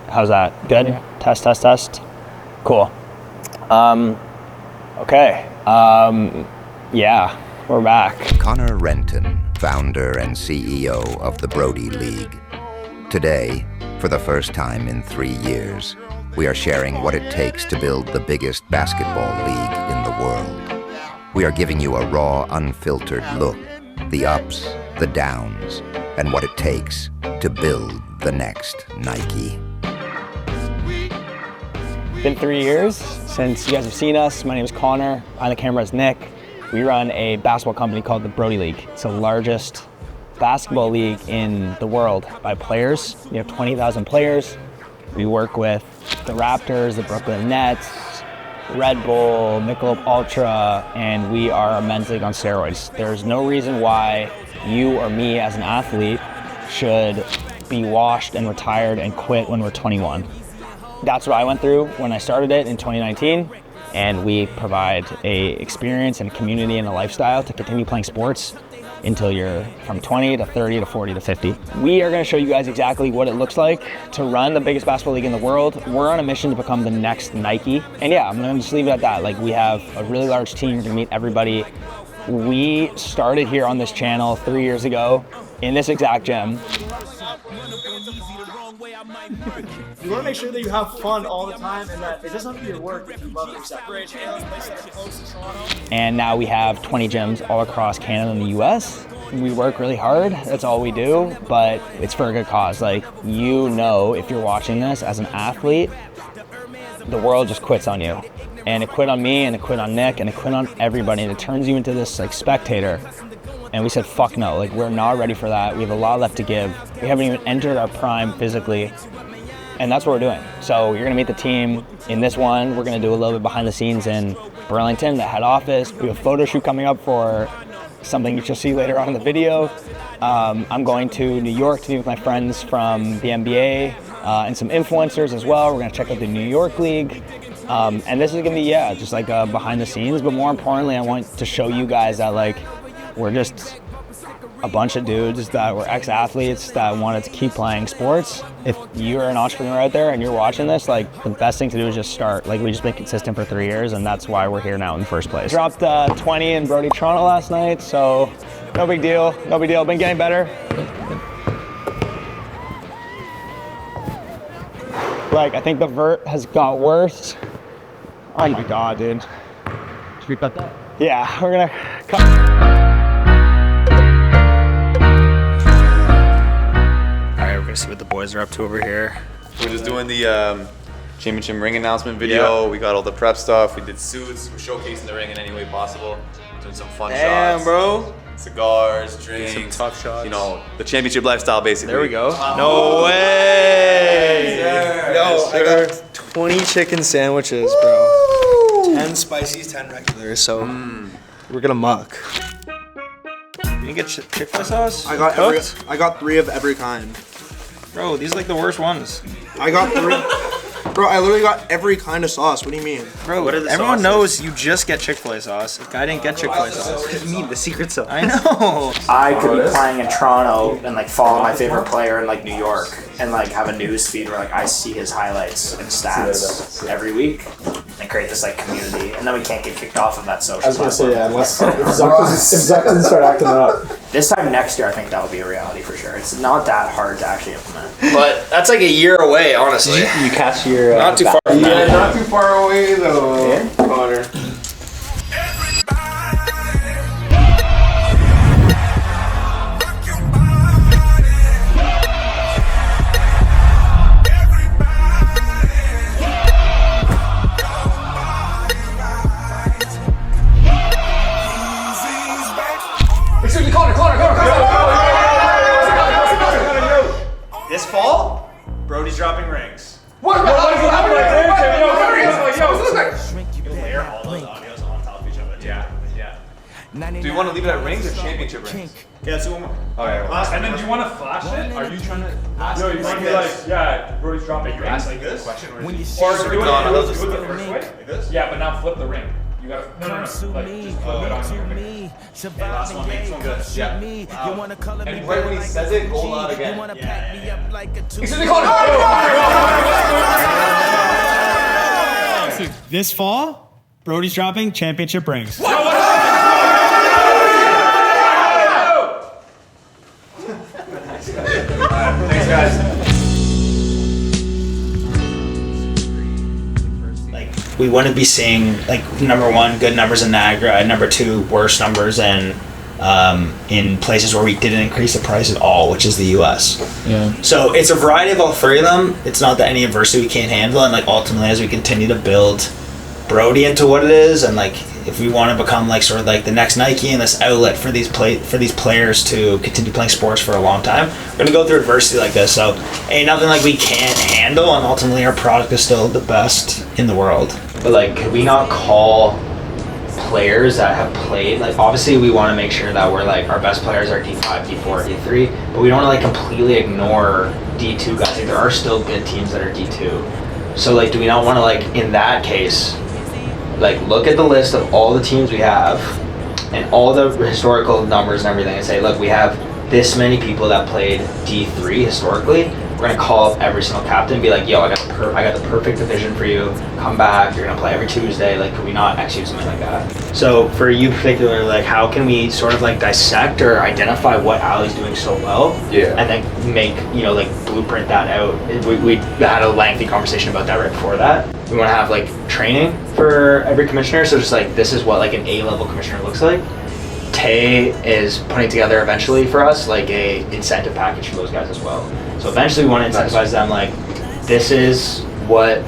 How's that? Good? Yeah. Test. Cool. Okay. Yeah, we're back. Connor Renton, founder and CEO of the Brodie League. Today, for the first time in 3 years, we are sharing what it takes to build the biggest basketball league in the world. We are giving you a raw, unfiltered look, the ups, the downs, and what it takes to build the next Nike. Been 3 years since you guys have seen us. My name is Connor. On the camera is Nick. We run a basketball company called the Brodie League. It's the largest basketball league in the world by players. We have 20,000 players. We work with the Raptors, the Brooklyn Nets, Red Bull, Michelob Ultra, and we are a men's league on steroids. There's no reason why you or me as an athlete should be washed and retired and quit when we're 21. That's what I went through when I started it in 2019, and we provide a experience and a community and a lifestyle to continue playing sports until you're from 20 to 30 to 40 to 50. We are gonna show you guys exactly what it looks like to run the biggest basketball league in the world. We're on a mission to become the next Nike. And yeah, I'm gonna just leave it at that. Like, we have a really large team. We're gonna meet everybody. We started here on this channel 3 years ago in this exact gym. You want to make sure that you have fun all the time and that it doesn't have to be your work if you love it yourself. And now we have 20 gyms all across Canada and the US. We work really hard, that's all we do, but it's for a good cause. Like, you know, if you're watching this as an athlete, the world just quits on you. And it quit on me, and it quit on Nick, and it quit on everybody, and it turns you into this like spectator. And we said, fuck no, like, we're not ready for that. We have a lot left to give. We haven't even entered our prime physically. And that's what we're doing. So you're gonna meet the team in this one. We're gonna do a little bit behind the scenes in Burlington, the head office. We have a photo shoot coming up for something you'll see later on in the video. I'm going to New York to meet with my friends from the NBA and some influencers as well. We're gonna check out the New York League. And this is gonna be, yeah, just like behind the scenes, but more importantly, I want to show you guys that, like, we're just a bunch of dudes that were ex-athletes that wanted to keep playing sports. If you're an entrepreneur out there and you're watching this, like, the best thing to do is just start. Like, we just been consistent for 3 years, and that's why we're here now in the first place. Dropped 20 in Brodie, Toronto last night, so no big deal, no big deal. Been getting better. Like, I think the vert has got worse. Oh my God, dude. Should we cut that? Yeah, we're gonna cut. See what the boys are up to over here. We're just doing the championship ring announcement video. Yeah. We got all the prep stuff. We did suits. We're showcasing the ring in any way possible. Doing some fun Damn, shots. bro. Cigars, drinks. Some tough shots. You know, the championship lifestyle, basically. There we go. No way. Yo, I got 20 chicken sandwiches, bro. 10 spicies, 10 regulars, so we're gonna muck. You didn't get Chick-fil-A sauce? I got 3 of every kind. Bro, these are like the worst ones. I got 3. Bro, I literally got every kind of sauce. What do you mean? Bro, everyone knows you just get Chick-fil-A sauce. If I didn't get Chick-fil-A sauce. What do you mean? The secret sauce. I know. I could be playing in Toronto and like follow my favorite player in like New York and like have a news feed where like I see his highlights and stats every week and create this like community, and then we can't get kicked off of that social. I was gonna say, yeah, unless if Zuck doesn't start acting up. This time next year, I think that will be a reality for sure. It's not that hard to actually implement. But that's like a year away, honestly. You catch your Not too far. Yeah, not too far away though, yeah. Connor. This fall, Brodie's dropping rings. What? Layer all those audios on top of each other. Yeah. Do you want to leave it at rings or championship rings? Yeah, let's do one more. Okay. And then do you want to flash it? Are you trying to? No, you want to be like, yeah, Brodie's dropping rings like this. Question or Or do is it no, the first way? like this? Yeah, but now flip the ring. You gotta no. Like just flip it on your finger. Okay, last one makes one good. Yeah. And right when he says it, go loud again. Yeah. Excuse me, Connor. This fall, Brodie's dropping championship rings. Thanks, guys. Like, we wouldn't be seeing, like, number one, good numbers in Niagara, number two, worse numbers in places where we didn't increase the price at all, which is the US. Yeah. So it's a variety of all three of them. It's not that any adversity we can't handle, and like ultimately as we continue to build Brodie into what it is, and like if we want to become like sort of like the next Nike and this outlet for these players to continue playing sports for a long time, we're gonna go through adversity like this. So ain't nothing like we can't handle, and ultimately our product is still the best in the world. But like, could we not call players that have played, like obviously we want to make sure that we're like our best players are D5, D4, D3, but we don't want to like completely ignore D2 guys. Like there are still good teams that are D2. So like, do we not want to like in that case like look at the list of all the teams we have and all the historical numbers and everything and say, look, we have this many people that played D3 historically. We're gonna call up every single captain and be like, yo, I got the perfect division for you. Come back, you're gonna play every Tuesday. Like, could we not execute something like that? So for you particularly, like how can we sort of like dissect or identify what Ali's doing so well? Yeah. And then make, you know, like blueprint that out. We had a lengthy conversation about that right before that. We wanna have like training for every commissioner. So just like, this is what like an A-level commissioner looks like. Tay is putting together eventually for us like a incentive package for those guys as well. So eventually we want to incentivize them like this is what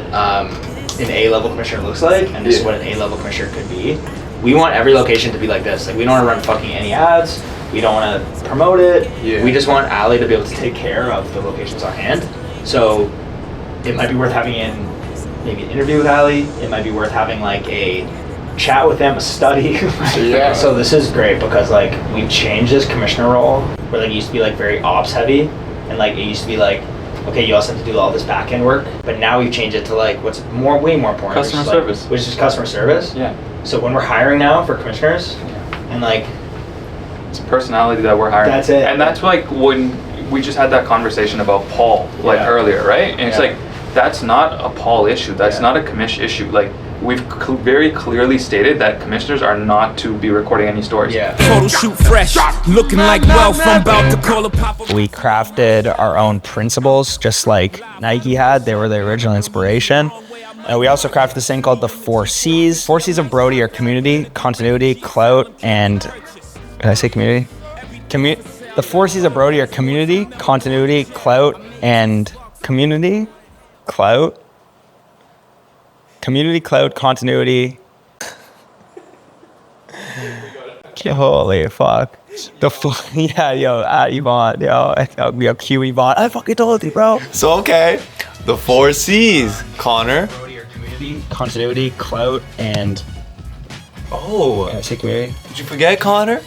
an A-level commissioner looks like, and this is what an A-level commissioner could be. We want every location to be like this. Like we don't want to run fucking any ads. We don't want to promote it. Yeah. We just want Ali to be able to take care of the locations on hand. So it might be worth having maybe an interview with Ali. It might be worth having like a chat with them, a study. Yeah. So this is great because like we've changed this commissioner role where like it used to be like very ops heavy, and like it used to be like, okay, you also have to do all this back end work, but now we've changed it to like what's way more important, Customer service. which is customer service. Yeah. So when we're hiring now for commissioners, and like It's personality that we're hiring. That's it. And that's like when we just had that conversation about Paul like Yeah. earlier, right? And it's Yeah. like, that's not a Paul issue. That's Yeah. not a commish issue. Like we've very clearly stated that commissioners are not to be recording any stories. yeah. Photo shoot fresh, looking like wealth. I'm about to call a pop. We crafted our own principles, just like Nike had. They were the original inspiration. We also crafted this thing called the 4 C's. 4 C's of Brodie are community, continuity, clout, and... Did I say community? The 4 C's of Brodie are community, continuity, clout, and... Community? Clout? Community, clout, continuity. Holy fuck. Yeah, yo, at Yvonne, yo, Q Yvonne. I fucking told you, bro. So, okay. The 4 C's. Connor. Brodie are community, continuity, clout, and... Oh. Did I say community? Did you forget Connor?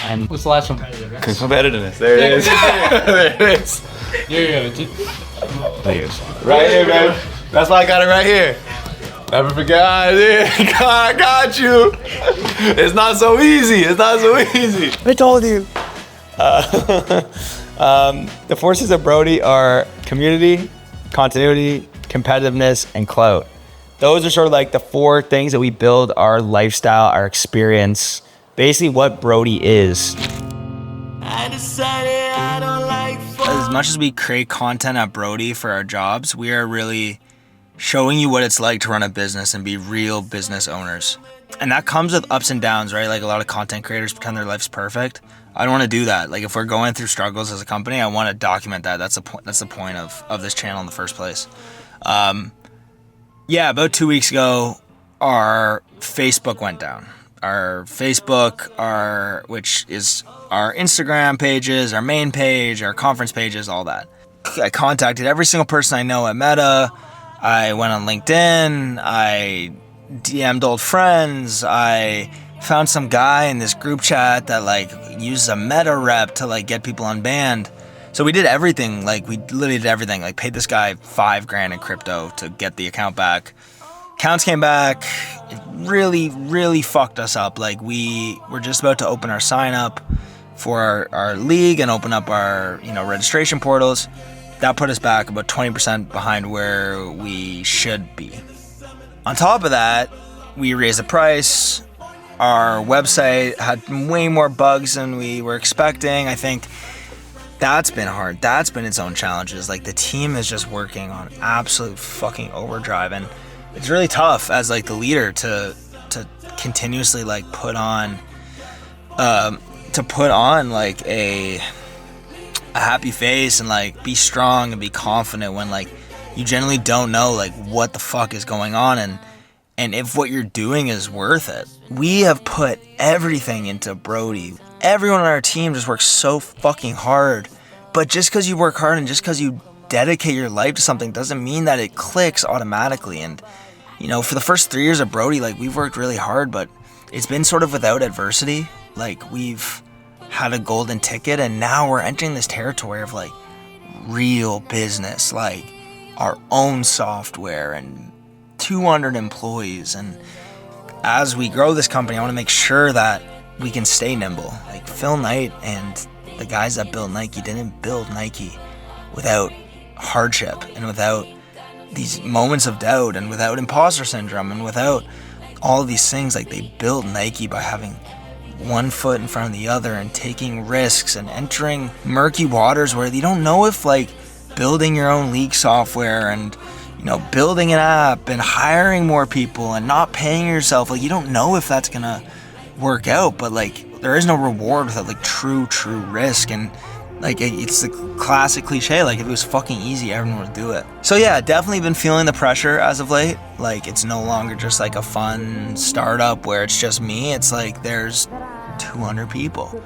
And... What's the last one? Competitiveness. There it is. There it is. Right here, man. That's why I got it right here. Never forget. I got you. It's not so easy. It's not so easy. I told you. The forces of Brodie are community, continuity, competitiveness, and clout. Those are sort of like the 4 things that we build our lifestyle, our experience, basically what Brodie is. As much as we create content at Brodie for our jobs, we are really showing you what it's like to run a business and be real business owners. And that comes with ups and downs, right? Like a lot of content creators pretend their life's perfect. I don't want to do that. Like if we're going through struggles as a company, I want to document that. That's the point of this channel in the first place. Yeah, about 2 weeks ago, our Facebook went down. Our Facebook, which is our Instagram pages, our main page, our conference pages, all that. I contacted every single person I know at Meta. I went on LinkedIn. I DM'd old friends. I found some guy in this group chat that like uses a Meta rep to like get people unbanned. So we did everything. Like we literally did everything. Like paid this guy $5,000 in crypto to get the account back. Accounts came back. It really, really fucked us up. Like we were just about to open our sign up for our league and open up our registration portals. that put us back about 20% behind where we should be. On top of that, we raised the price. Our website had way more bugs than we were expecting. I think that's been hard. That's been its own challenges. Like, the team is just working on absolute fucking overdrive, and it's really tough as like the leader to continuously like put on like a happy face and like be strong and be confident when like you generally don't know like what the fuck is going on and if what you're doing is worth it. We have put everything into Brodie. Everyone on our team just works so fucking hard. But just because you work hard and just because you dedicate your life to something doesn't mean that it clicks automatically. And, you know, for the first 3 years of Brodie, like, we've worked really hard, but it's been sort of without adversity. Like, we've had a golden ticket, and now we're entering this territory of, like, real business, like our own software and 200 employees. And as we grow this company, I want to make sure that we can stay nimble. Like, Phil Knight and the guys that built Nike didn't build Nike without hardship and without these moments of doubt and without imposter syndrome and without all of these things. Like, they built Nike by having one foot in front of the other and taking risks and entering murky waters where you don't know if, like, building your own league software and, you know, building an app and hiring more people and not paying yourself, like, you don't know if that's gonna work out. But like, there is no reward without like true risk. And like, it's the classic cliche, like, if it was fucking easy, everyone would do it. So yeah, definitely been feeling the pressure as of late. Like, it's no longer just like a fun startup where it's just me. It's like there's 200 people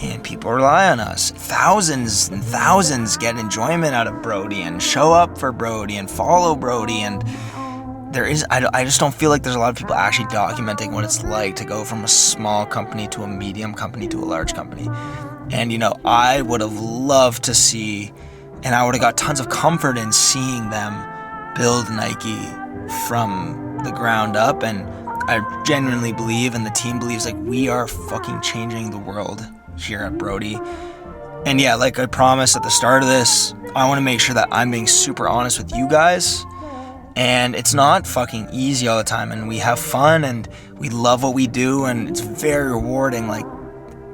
and people rely on us. Thousands and thousands get enjoyment out of Brodie and show up for Brodie and follow Brodie. And I just don't feel like there's a lot of people actually documenting what it's like to go from a small company to a medium company to a large company. And, you know, I would have loved to see, and I would have got tons of comfort in seeing them build Nike from the ground up. And I genuinely believe, and the team believes, like, we are fucking changing the world here at Brodie. And yeah, like I promised at the start of this, I want to make sure that I'm being super honest with you guys. And it's not fucking easy all the time, and we have fun and we love what we do, and it's very rewarding. Like,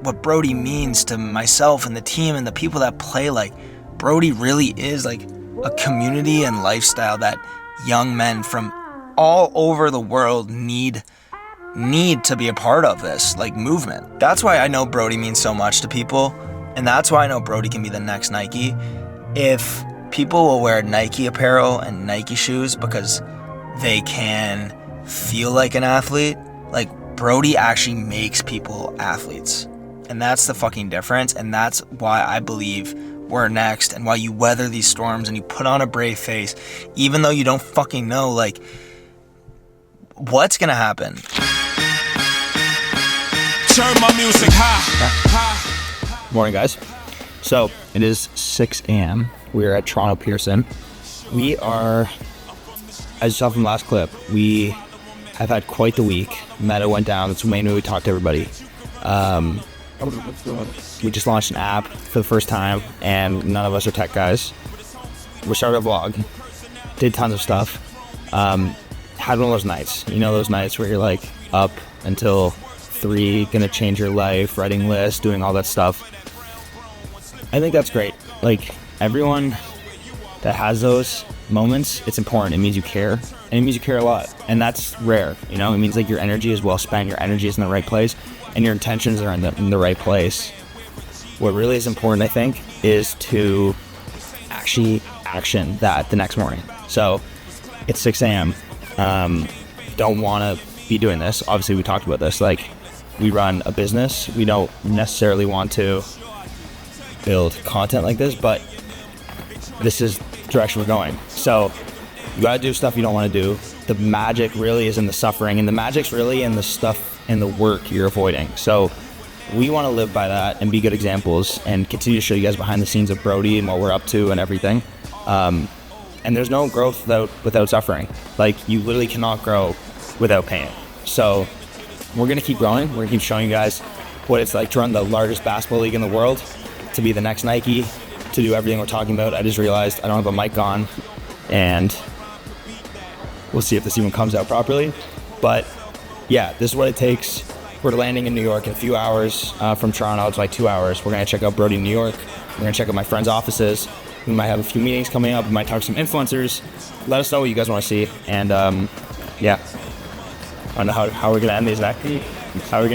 what Brodie means to myself and the team and the people that play, like, Brodie really is like a community and lifestyle that young men from all over the world need to be a part of this, like, movement. That's why I know Brodie means so much to people, and that's why I know Brodie can be the next Nike. If people will wear Nike apparel and Nike shoes because they can feel like an athlete, like, Brodie actually makes people athletes. And that's the fucking difference, and that's why I believe we're next, and why you weather these storms and you put on a brave face, even though you don't fucking know, like, what's gonna happen. Turn my music high. Morning, guys. So it is 6 a.m. We are at Toronto Pearson. We are, as you saw from the last clip, we have had quite the week. Meta went down. That's mainly we talked to everybody. We just launched an app for the first time, and none of us are tech guys. We started a vlog, did tons of stuff. Had one of those nights, you know, those nights where you're like up until 3, gonna change your life, writing lists, doing all that stuff. I think that's great. Like, everyone that has those moments, it's important. It means you care, and it means you care a lot, and that's rare. You know, it means like your energy is well spent, your energy is in the right place, and your intentions are in the right place. What really is important, I think, is to actually action that the next morning. So it's 6 a.m. Don't want to be doing this. Obviously, we talked about this. Like, we run a business. We don't necessarily want to build content like this, but this is the direction we're going. So you gotta do stuff you don't want to do. The magic really is in the suffering, and the magic's really in the stuff and the work you're avoiding. So we want to live by that and be good examples and continue to show you guys behind the scenes of Brodie and what we're up to and everything. And there's no growth without suffering. Like, you literally cannot grow without pain. So we're gonna keep growing. We're gonna keep showing you guys what it's like to run the largest basketball league in the world, to be the next Nike, to do everything we're talking about. I just realized I don't have a mic on, and we'll see if this even comes out properly. But yeah, this is what it takes. We're landing in New York in a few hours from Toronto. It's like 2 hours. We're gonna check out Brodie, New York. We're gonna check out my friends' offices. We might have a few meetings coming up. We might talk to some influencers. Let us know what you guys want to see. And yeah, I don't know how we're gonna end these next. How we're gonna